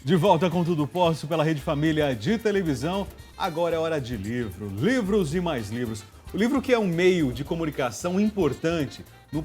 De volta com Tudo Posso pela Rede Família de televisão. Agora é hora de livro, livros e mais livros. O livro que é um meio de comunicação importante no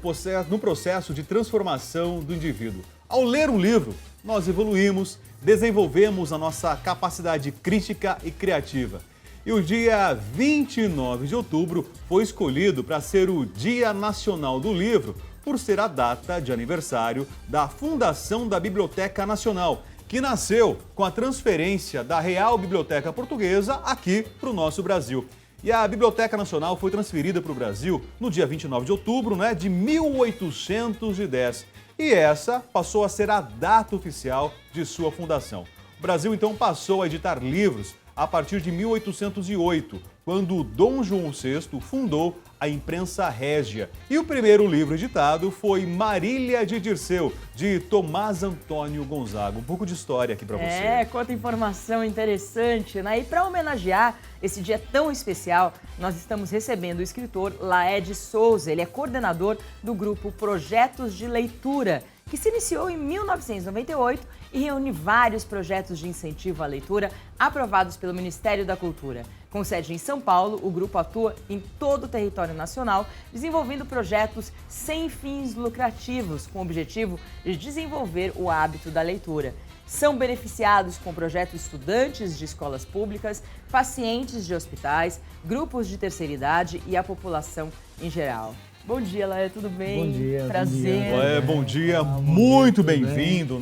processo de transformação do indivíduo. Ao ler um livro, nós evoluímos, desenvolvemos a nossa capacidade crítica e criativa. E o dia 29 de outubro foi escolhido para ser o Dia Nacional do Livro, por ser a data de aniversário da fundação da Biblioteca Nacional, que nasceu com a transferência da Real Biblioteca Portuguesa aqui para o nosso Brasil. E a Biblioteca Nacional foi transferida para o Brasil no dia 29 de outubro, de 1810. E essa passou a ser a data oficial de sua fundação. O Brasil, então, passou a editar livros a partir de 1808, quando Dom João VI fundou a Imprensa Régia. E o primeiro livro editado foi Marília de Dirceu, de Tomás Antônio Gonzaga. Um pouco de história aqui para você. Quanta informação interessante, E para homenagear esse dia tão especial, nós estamos recebendo o escritor Laed Souza. Ele é coordenador do grupo Projetos de Leitura, que se iniciou em 1998 e reúne vários projetos de incentivo à leitura aprovados pelo Ministério da Cultura. Com sede em São Paulo, o grupo atua em todo o território nacional, desenvolvendo projetos sem fins lucrativos, com o objetivo de desenvolver o hábito da leitura. São beneficiados com o projeto estudantes de escolas públicas, pacientes de hospitais, grupos de terceira idade e a população em geral. Bom dia, Laed, tudo bem? Bom dia. Prazer. Bom dia, muito bem-vindo,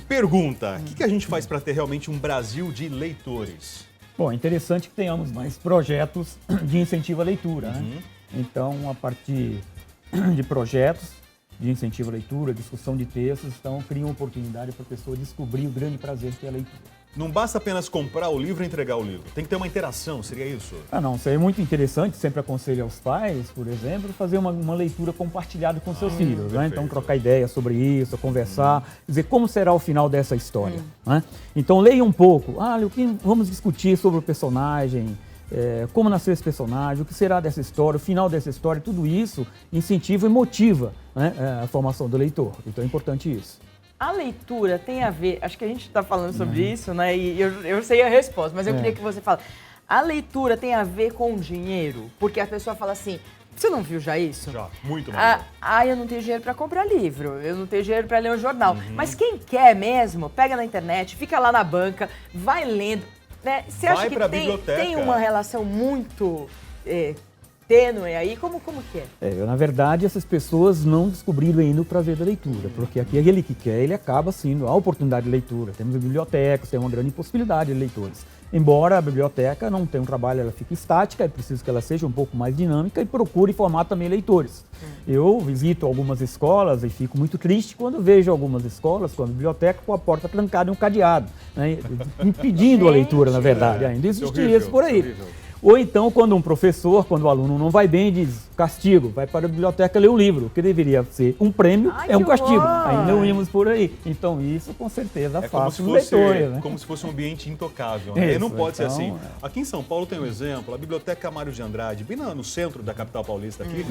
Pergunta, o que a gente faz para ter realmente um Brasil de leitores? Bom, é interessante que tenhamos mais projetos de incentivo à leitura, Então, a partir de projetos de incentivo à leitura, discussão de textos, então criam oportunidade para a pessoa descobrir o grande prazer que é a leitura. Não basta apenas comprar o livro e entregar o livro, tem que ter uma interação, seria isso? Não, isso aí é muito interessante, sempre aconselho aos pais, por exemplo, fazer uma leitura compartilhada com seus filhos, Então trocar ideias sobre isso, conversar, dizer como será o final dessa história, Então leia um pouco, o que vamos discutir sobre o personagem, como nasceu esse personagem, o que será dessa história, o final dessa história, tudo isso incentiva e motiva a formação do leitor, então é importante isso. A leitura tem a ver, acho que a gente está falando sobre isso, E eu sei a resposta, mas eu queria que você fale. A leitura tem a ver com dinheiro? Porque a pessoa fala assim, você não viu já isso? Já, muito mais. Eu não tenho dinheiro para comprar livro, eu não tenho dinheiro para ler um jornal. Mas quem quer mesmo, pega na internet, fica lá na banca, vai lendo. Você acha que tem uma relação muito tênue aí? Como que é? Na verdade, essas pessoas não descobriram ainda o prazer da leitura, porque aquele que quer, ele acaba sendo a oportunidade de leitura. Temos bibliotecas, tem uma grande possibilidade de leitores. Embora a biblioteca não tenha um trabalho, ela fique estática, é preciso que ela seja um pouco mais dinâmica e procure formar também leitores. Eu visito algumas escolas e fico muito triste quando vejo algumas escolas com a biblioteca com a porta trancada e um cadeado, impedindo a leitura, na verdade. Ainda existe isso por aí. Ou então, quando quando o aluno não vai bem, diz castigo, vai para a biblioteca ler um livro, o que deveria ser um prêmio, é um castigo. Ainda não íamos por aí. Então, isso com certeza faz um leitor. Como se fosse um ambiente intocável. E não pode ser assim. Aqui em São Paulo tem um exemplo, a Biblioteca Mário de Andrade, bem no centro da capital paulista aqui,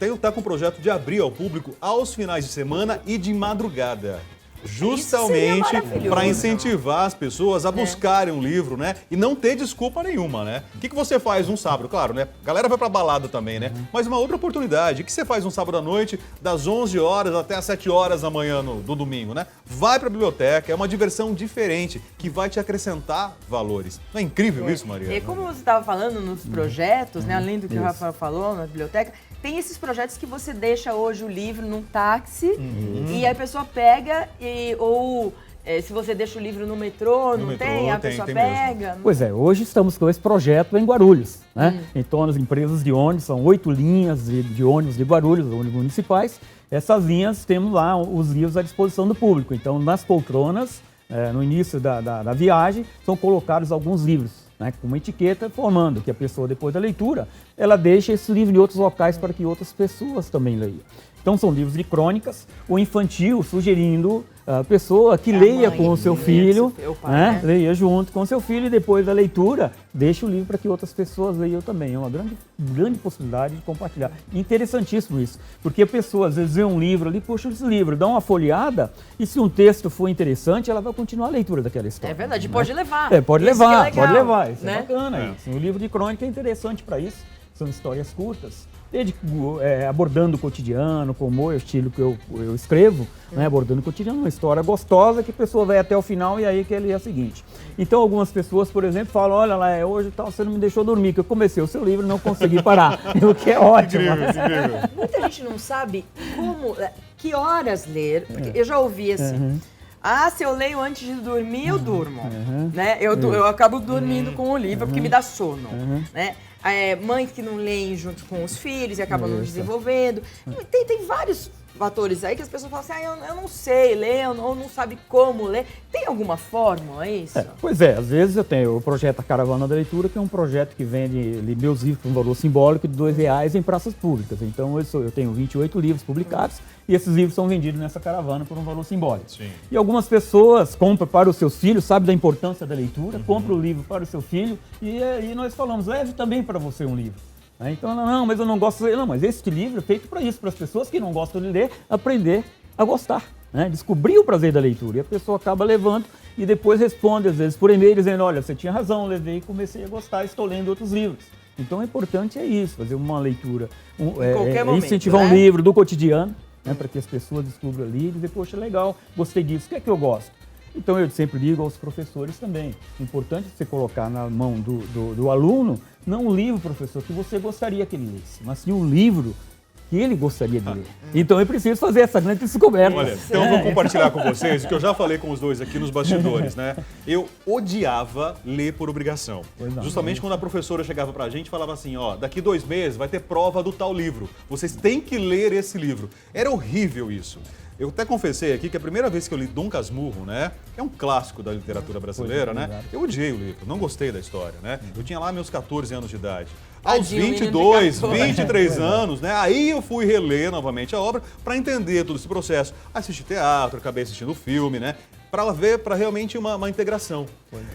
está com o projeto de abrir ao público aos finais de semana e de madrugada. Justamente para incentivar as pessoas a buscarem um livro, E não ter desculpa nenhuma, O que você faz um sábado? Claro, A galera vai pra balada também, Mas uma outra oportunidade. O que você faz um sábado à noite, das 11 horas até as 7 horas da manhã do domingo, Vai pra biblioteca, é uma diversão diferente, que vai te acrescentar valores. Não é incrível isso, Maria? E como você estava falando nos projetos, além do que o Rafael falou na biblioteca, tem esses projetos que você deixa hoje o livro num táxi e a pessoa pega se você deixa o livro no metrô, a pessoa pega. Pois é, hoje estamos com esse projeto em Guarulhos, Então as empresas de ônibus, são 8 linhas de ônibus de Guarulhos, ônibus municipais. Essas linhas temos lá os livros à disposição do público. Então nas poltronas, no início da viagem, são colocados alguns livros. Com uma etiqueta informando que a pessoa, depois da leitura, ela deixa esse livro em outros locais para que outras pessoas também leiam. Então são livros de crônicas, o infantil sugerindo a pessoa que leia com o seu filho, pai, leia junto com o seu filho e depois da leitura deixa o livro para que outras pessoas leiam também. É uma grande possibilidade de compartilhar. Interessantíssimo isso, porque a pessoa às vezes vê um livro ali, puxa esse livro, dá uma folheada e se um texto for interessante, ela vai continuar a leitura daquela história. É verdade, pode levar. Pode Isso levar, que é legal, pode levar. Isso né? é bacana. Isso. O livro de crônica é interessante para isso. São histórias curtas, desde abordando o cotidiano, como é o estilo que eu escrevo, né, abordando o cotidiano, uma história gostosa que a pessoa vai até o final e aí que ele é a seguinte. Então algumas pessoas, por exemplo, falam, olha lá, hoje você não me deixou dormir, que eu comecei o seu livro e não consegui parar, o que é ótimo. Incrível. Muita gente não sabe que horas ler, porque eu já ouvi assim, se eu leio antes de dormir, eu durmo, né? Eu acabo dormindo com o livro porque me dá sono, né? Mães que não leem junto com os filhos e acabam não desenvolvendo. Tem vários fatores aí que as pessoas falam assim, eu não sei ler, ou não sabe como ler. Tem alguma fórmula isso? Pois é, às vezes eu tenho o projeto A Caravana da Leitura, que é um projeto que vende meus livros por um valor simbólico de R$2 em praças públicas. Então eu tenho 28 livros publicados e esses livros são vendidos nessa caravana por um valor simbólico. Sim. E algumas pessoas compram para os seus filhos, sabem da importância da leitura, compram o livro para o seu filho e nós falamos, leve também para você um livro. Então, não, mas eu não gosto de ler. Não, mas este livro é feito para isso, para as pessoas que não gostam de ler, aprender a gostar, né? Descobrir o prazer da leitura. E a pessoa acaba levando e depois responde, às vezes, por e-mail, dizendo, olha, você tinha razão, levei e comecei a gostar, estou lendo outros livros. Então, o importante é isso, fazer uma leitura, momento, incentivar um livro do cotidiano, né, para que as pessoas descubram ali e dizer, poxa, legal, gostei disso, o que é que eu gosto? Então, eu sempre digo aos professores também, é importante você colocar na mão do aluno, não um livro, professor, que você gostaria que ele lesse, mas sim um livro que ele gostaria de ler. Então, é preciso fazer essa grande descoberta. Olha, então eu vou compartilhar com vocês o que eu já falei com os dois aqui nos bastidores, né? Eu odiava ler por obrigação. Justamente quando a professora chegava pra gente e falava assim, daqui 2 meses vai ter prova do tal livro. Vocês têm que ler esse livro. Era horrível isso. Eu até confessei aqui que a primeira vez que eu li Dom Casmurro, né, é um clássico da literatura brasileira, né? Eu odiei o livro, não gostei da história, né? Eu tinha lá meus 14 anos de idade. Aos 22, 23 anos, né? Aí eu fui reler novamente a obra para entender todo esse processo. Assisti teatro, acabei assistindo filme, né? Para realmente uma integração.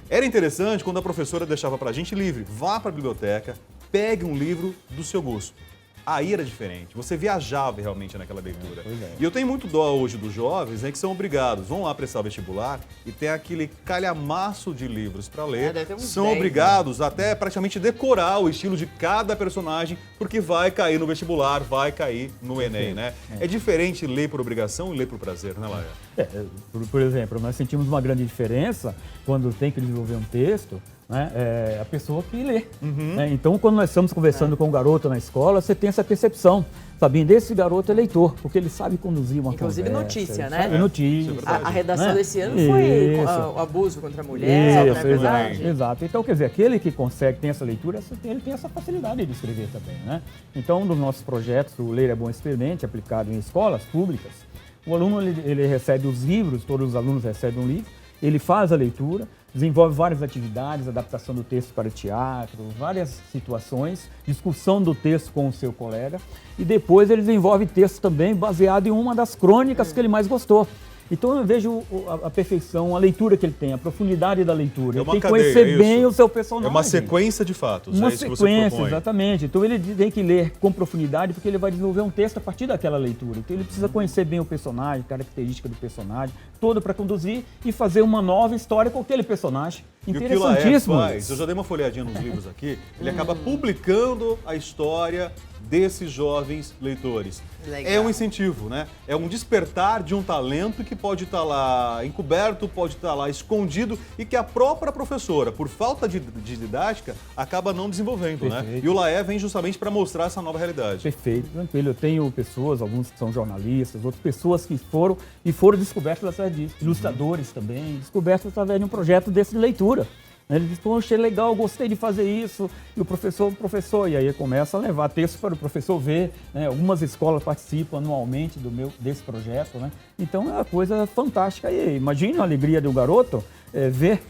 Era interessante quando a professora deixava pra gente livre. Vá para a biblioteca, pegue um livro do seu gosto. Aí era diferente, você viajava realmente naquela leitura. E eu tenho muito dó hoje dos jovens, né, que são obrigados, vão lá prestar vestibular e tem aquele calhamaço de livros para ler. São 10, obrigados até praticamente decorar o estilo de cada personagem, porque vai cair no vestibular, vai cair no Enem, né? É diferente ler por obrigação e ler por prazer, né, Laia? Por exemplo, nós sentimos uma grande diferença quando tem que desenvolver um texto, né, a pessoa que lê. Né? Então, quando nós estamos conversando com um garoto na escola, você tem essa percepção, sabendo, esse garoto é leitor, porque ele sabe conduzir uma Inclusive conversa. Notícia, né? Notícia. A redação desse ano foi o abuso contra a mulher, não é verdade? Exato. Então, quer dizer, aquele que consegue, tem essa leitura, ele tem essa facilidade de escrever também, né? Então, um dos nossos projetos, o Ler é Bom Experimente, aplicado em escolas públicas, o aluno ele recebe os livros, todos os alunos recebem um livro, ele faz a leitura, desenvolve várias atividades, adaptação do texto para teatro, várias situações, discussão do texto com o seu colega e depois ele desenvolve texto também baseado em uma das crônicas que ele mais gostou. Então eu vejo a perfeição, a leitura que ele tem, a profundidade da leitura. Ele tem que conhecer bem o seu personagem. É uma sequência de fatos. Uma sequência, exatamente. Então ele tem que ler com profundidade porque ele vai desenvolver um texto a partir daquela leitura. Então ele precisa conhecer bem o personagem, característica do personagem, toda para conduzir e fazer uma nova história com aquele personagem. Interessantíssimo. E o que o Laé faz, eu já dei uma folhadinha nos livros aqui, ele acaba publicando a história desses jovens leitores. Legal. É um incentivo, né? É um despertar de um talento que pode estar lá encoberto, pode estar lá escondido e que a própria professora, por falta de didática, acaba não desenvolvendo, Perfeito. Né? E o Laé vem justamente para mostrar essa nova realidade. Perfeito, tranquilo. Eu tenho pessoas, alguns que são jornalistas, outras pessoas que foram descobertas através disso. Ilustradores também, descobertas através de um projeto desse de leitura. Ele diz, poxa, é legal, gostei de fazer isso. E o professor, e aí começa a levar texto para o professor ver, né? Algumas escolas participam anualmente desse projeto, né? Então é uma coisa fantástica. E imagine a alegria de um garoto ver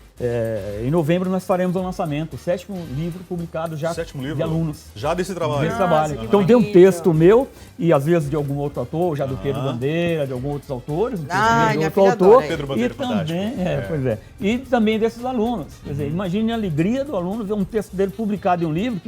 Em novembro nós faremos o lançamento, o 7º livro publicado já 7º livro? de alunos. Já desse trabalho? Desse trabalho. Então tem um texto meu e às vezes de algum outro autor, já do Pedro Bandeira, de alguns outros autores, de outro autor. Pedro Bandeira, e também, pois é, e também desses alunos. Quer dizer, imagine a alegria do aluno ver um texto dele publicado em um livro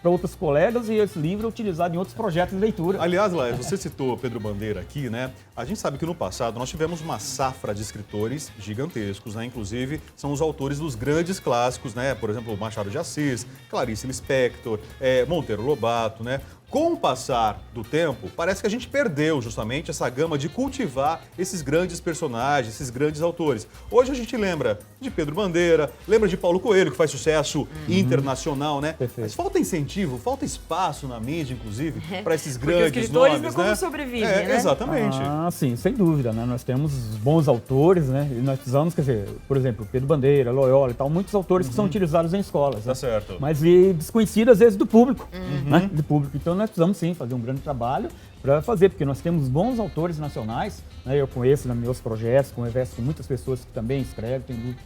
para outros colegas e esse livro é utilizado em outros projetos de leitura. Aliás, Laia, você citou Pedro Bandeira aqui, né? A gente sabe que no passado nós tivemos uma safra de escritores gigantescos, né? Inclusive, são os autores dos grandes clássicos, né? Por exemplo, Machado de Assis, Clarice Lispector, Monteiro Lobato, né? Com o passar do tempo, parece que a gente perdeu justamente essa gama de cultivar esses grandes personagens, esses grandes autores. Hoje a gente lembra de Pedro Bandeira, lembra de Paulo Coelho, que faz sucesso internacional, né? Perfeito. Mas falta incentivo, falta espaço na mídia, inclusive, para esses Porque grandes os escritores nomes, não né? sobrevivem, né? Exatamente. Ah, sim, sem dúvida, né? Nós temos bons autores, né? E nós precisamos, quer dizer, por exemplo, Pedro Bandeira, Loyola e tal, muitos autores que são utilizados em escolas. Tá certo. Mas desconhecidos às vezes do público, né? Do público. Então nós precisamos sim fazer um grande trabalho para fazer, porque nós temos bons autores nacionais, né? Eu conheço nos meus projetos, converso com muitas pessoas que também escrevem, têm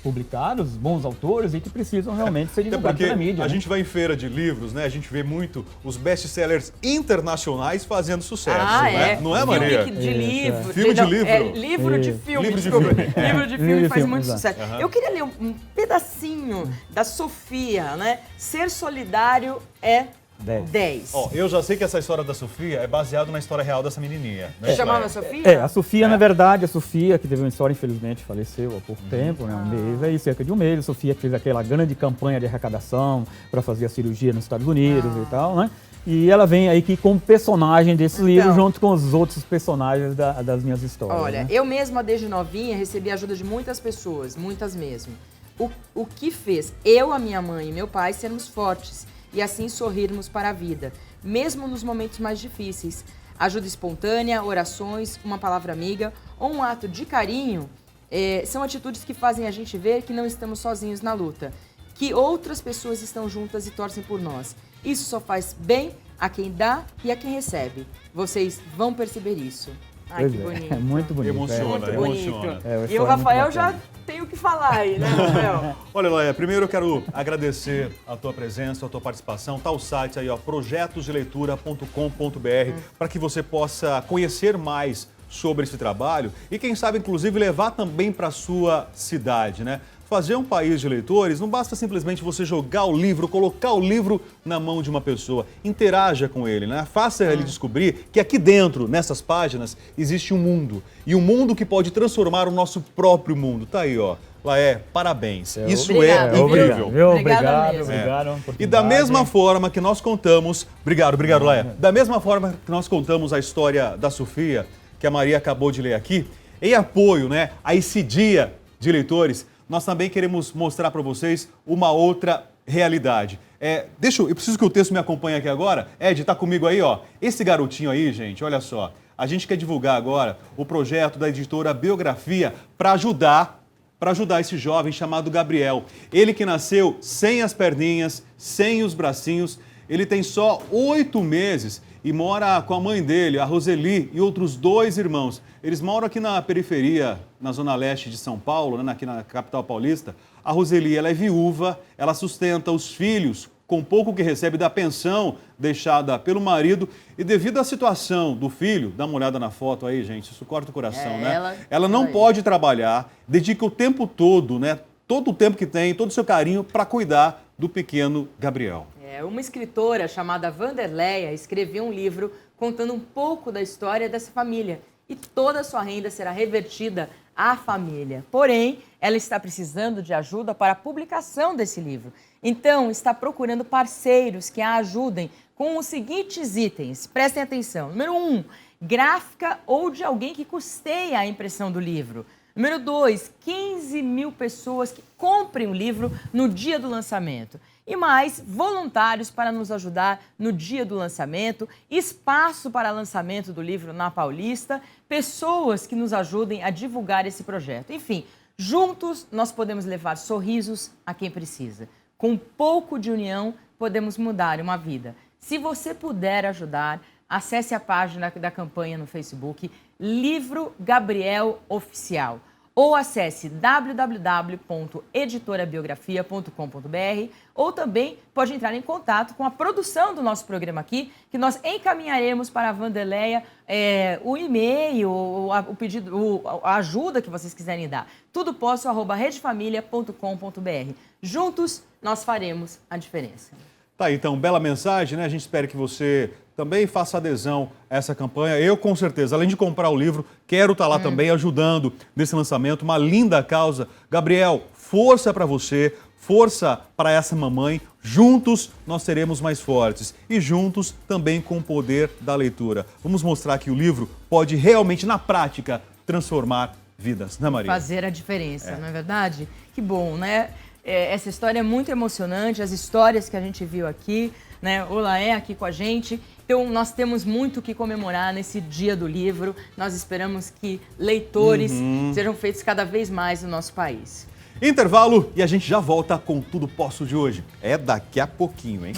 publicados, bons autores e que precisam realmente ser divulgados pela mídia. A gente vai em feira de livros, né? A gente vê muito os best-sellers internacionais fazendo sucesso, né? Não é, Maria? Filme de livro. Filme de livro. Livro de filme, Livro de desculpa. filme. Livro de filme faz muito exato. sucesso. Eu queria ler um pedacinho da Sofia, né? Ser solidário é 10. Ó, eu já sei que essa história da Sofia é baseada na história real dessa menininha. Né? Chamava Sofia? A Sofia, na verdade, a Sofia, que teve uma história, infelizmente, faleceu há pouco tempo, né? Um mês, aí cerca de um mês. A Sofia que fez aquela grande campanha de arrecadação para fazer a cirurgia nos Estados Unidos e tal, né? E ela vem aí aqui como personagem desse livro, junto com os outros personagens das minhas histórias. Olha, né? eu mesma, desde novinha, recebi a ajuda de muitas pessoas, muitas mesmo. O que fez eu, a minha mãe e meu pai sermos fortes e assim sorrirmos para a vida, mesmo nos momentos mais difíceis. Ajuda espontânea, orações, uma palavra amiga ou um ato de carinho são atitudes que fazem a gente ver que não estamos sozinhos na luta, que outras pessoas estão juntas e torcem por nós. Isso só faz bem a quem dá e a quem recebe. Vocês vão perceber isso. Ai, Pois que bonito. É muito bonito. Emociona, Muito emociona. bonito. É, E o Rafael já tem o que falar aí, né, Rafael? Olha, Laia, primeiro eu quero agradecer a tua presença, a tua participação. Tá o site aí, ó, projetosdeleitura.com.br, para que você possa conhecer mais sobre esse trabalho e, quem sabe, inclusive, levar também para a sua cidade, né? Fazer um país de leitores não basta simplesmente você jogar o livro, colocar o livro na mão de uma pessoa. Interaja com ele, né? Faça ele descobrir que aqui dentro, nessas páginas, existe um mundo. E um mundo que pode transformar o nosso próprio mundo. Tá aí, ó. Laé, parabéns. Isso Obrigada. é incrível. Obrigada mesmo. Obrigado. E da mesma forma que nós contamos... Obrigado, Laé. Da mesma forma que nós contamos a história da Sofia, que a Maria acabou de ler aqui, em apoio, né, a esse dia de leitores, nós também queremos mostrar para vocês uma outra realidade. Eu preciso que o texto me acompanhe aqui agora. Ed, tá comigo aí, ó. Esse garotinho aí, gente, olha só. A gente quer divulgar agora o projeto da editora Biografia para ajudar esse jovem chamado Gabriel. Ele que nasceu sem as perninhas, sem os bracinhos. Ele tem só 8 meses e mora com a mãe dele, a Roseli, e outros 2 irmãos. Eles moram aqui na periferia, na zona leste de São Paulo, né, aqui na capital paulista. A Roseli, ela é viúva, ela sustenta os filhos com pouco que recebe da pensão deixada pelo marido. E devido à situação do filho, dá uma olhada na foto aí, gente, isso corta o coração, né? Ela não pode trabalhar, dedica o tempo todo, né? Todo o tempo que tem, todo o seu carinho para cuidar do pequeno Gabriel. Uma escritora chamada Vanderleia escreveu um livro contando um pouco da história dessa família e toda a sua renda será revertida à família. Porém, ela está precisando de ajuda para a publicação desse livro. Então, está procurando parceiros que a ajudem com os seguintes itens. Prestem atenção. Número 1, gráfica ou de alguém que custeia a impressão do livro. Número 2, 15 mil pessoas que comprem o livro no dia do lançamento. E mais, voluntários para nos ajudar no dia do lançamento, espaço para lançamento do livro na Paulista, pessoas que nos ajudem a divulgar esse projeto. Enfim, juntos nós podemos levar sorrisos a quem precisa. Com um pouco de união, podemos mudar uma vida. Se você puder ajudar, acesse a página da campanha no Facebook, Livro Gabriel Oficial. ou acesse www.editorabiografia.com.br ou também pode entrar em contato com a produção do nosso programa aqui, que nós encaminharemos para a Wanderleia o e-mail, o pedido, a ajuda que vocês quiserem dar. tudoposso@redefamilia.com.br. Juntos nós faremos a diferença. Tá aí, então, bela mensagem, né? A gente espera que você também faça adesão a essa campanha. Eu, com certeza, além de comprar o livro, quero estar lá também ajudando nesse lançamento. Uma linda causa. Gabriel, força para você, força para essa mamãe. Juntos nós seremos mais fortes e juntos também com o poder da leitura. Vamos mostrar que o livro pode realmente, na prática, transformar vidas, né, Maria? Fazer a diferença, não é verdade? Que bom, né? Essa história é muito emocionante, as histórias que a gente viu aqui, né? O Laé aqui com a gente. Então, nós temos muito o que comemorar nesse dia do livro. Nós esperamos que leitores sejam feitos cada vez mais no nosso país. Intervalo e a gente já volta com Tudo Posso de hoje. É daqui a pouquinho, hein?